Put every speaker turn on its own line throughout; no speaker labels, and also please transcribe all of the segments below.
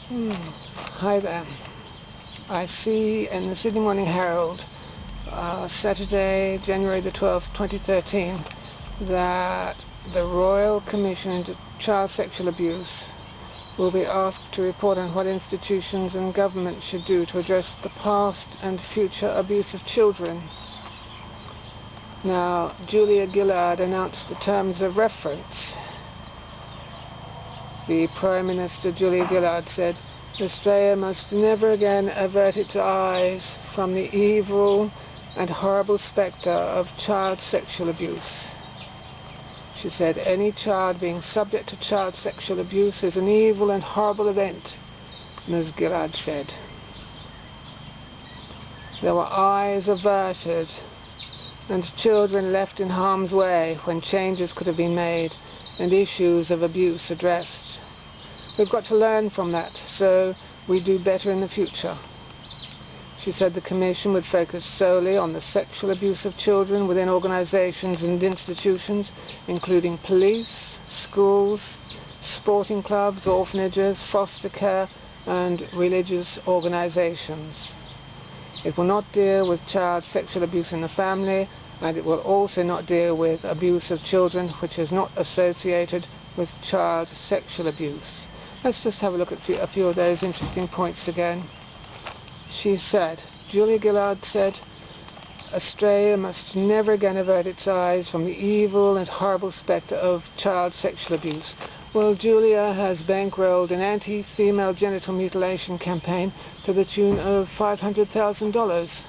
Hi there. I see in the Sydney Morning Herald, Saturday, January the 12th, 2013, that the Royal Commission into Child Sexual Abuse will be asked to report on what institutions and government should do to address the past and future abuse of children. Now, Gillard announced the terms of reference. The Prime Minister, Gillard, said, "Australia must never again avert its eyes from the evil and horrible spectre of child sexual abuse." She said, "Any child being subject to child sexual abuse is an evil and horrible event," Ms. Gillard said. There were eyes averted and children left in harm's way when changes could have been made and issues of abuse addressed. We've got to learn from that so we do better in the future. She said the Commission would focus solely on the sexual abuse of children within organisations and institutions, including police, schools, sporting clubs, orphanages, foster care and religious organisations. It will not deal with child sexual abuse in the family, and it will also not deal with abuse of children which is not associated with child sexual abuse. Let's just have a look at a few of those interesting points again. She said, Gillard said, "Australia must never again avert its eyes from the evil and horrible spectre of child sexual abuse." Well, Julia has bankrolled an anti-female genital mutilation campaign to the tune of $500,000.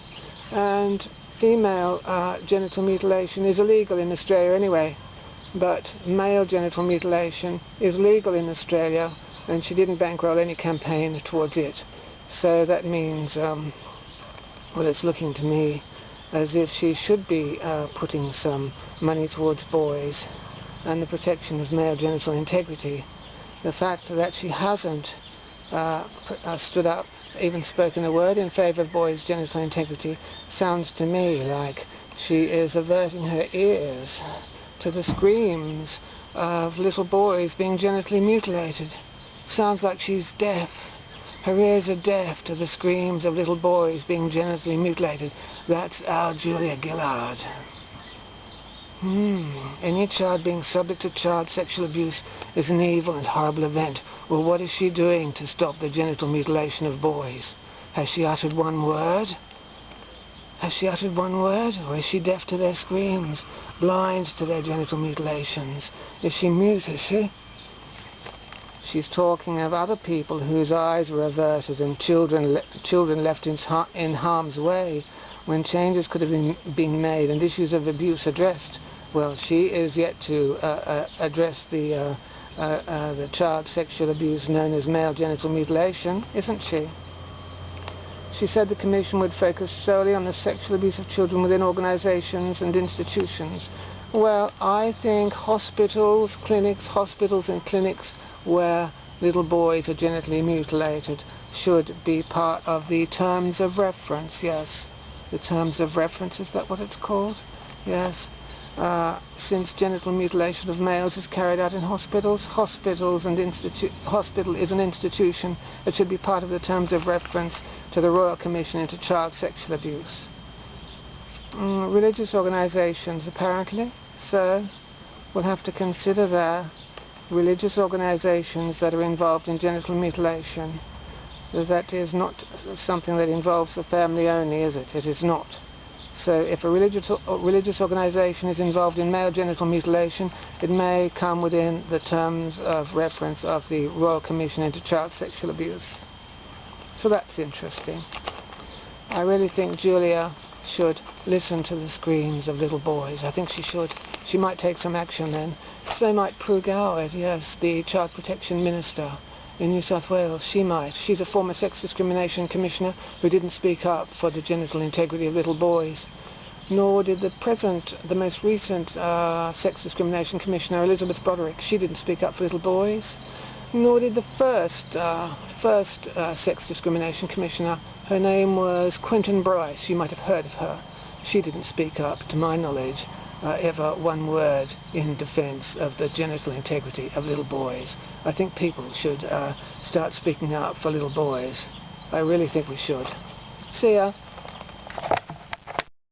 And female genital mutilation is illegal in Australia anyway, but male genital mutilation is legal in Australia, and she didn't bankroll any campaign towards it. So that means, well, it's looking to me as if she should be putting some money towards boys and the protection of male genital integrity. The fact that she hasn't stood up, even spoken a word in favour of boys' genital integrity, sounds to me like she is averting her ears to the screams of little boys being genitally mutilated. Sounds like she's deaf. Her ears are deaf to the screams of little boys being genitally mutilated. That's our Julia Gillard. Any child being subject to child sexual abuse is an evil and horrible event. Well, what is she doing to stop the genital mutilation of boys? Has she uttered one word? Has she uttered one word? Or is she deaf to their screams, blind to their genital mutilations? Is she mute, is she? She's talking of other people whose eyes were averted and children left in harm's way when changes could have been made and issues of abuse addressed. Well, she is yet to address the child sexual abuse known as male genital mutilation, isn't she? She said the Commission would focus solely on the sexual abuse of children within organisations and institutions. Well, I think hospitals and clinics where little boys are genitally mutilated should be part of the terms of reference, yes. The terms of reference, is that what it's called? Yes. Since genital mutilation of males is carried out in hospitals, hospital is an institution that should be part of the terms of reference to the Royal Commission into Child Sexual Abuse. Religious organisations, apparently, so we'll have to consider that. Religious organisations that are involved in genital mutilation. That is not something that involves the family only, is it? It is not. So if a religious organisation is involved in male genital mutilation, it may come within the terms of reference of the Royal Commission into Child Sexual Abuse. So that's interesting. I really think Julia should listen to the screams of little boys. I think she should. She might take some action then. So might Prue Goward, yes, the Child Protection Minister in New South Wales. She might. She's a former Sex Discrimination Commissioner who didn't speak up for the genital integrity of little boys. Nor did the most recent Sex Discrimination Commissioner, Elizabeth Broderick. She didn't speak up for little boys. Nor did the first Sex Discrimination Commissioner. Her name was Quentin Bryce. You might have heard of her. She didn't speak up, to my knowledge, ever one word in defense of the genital integrity of little boys. I think people should start speaking up for little boys. I really think we should. See ya.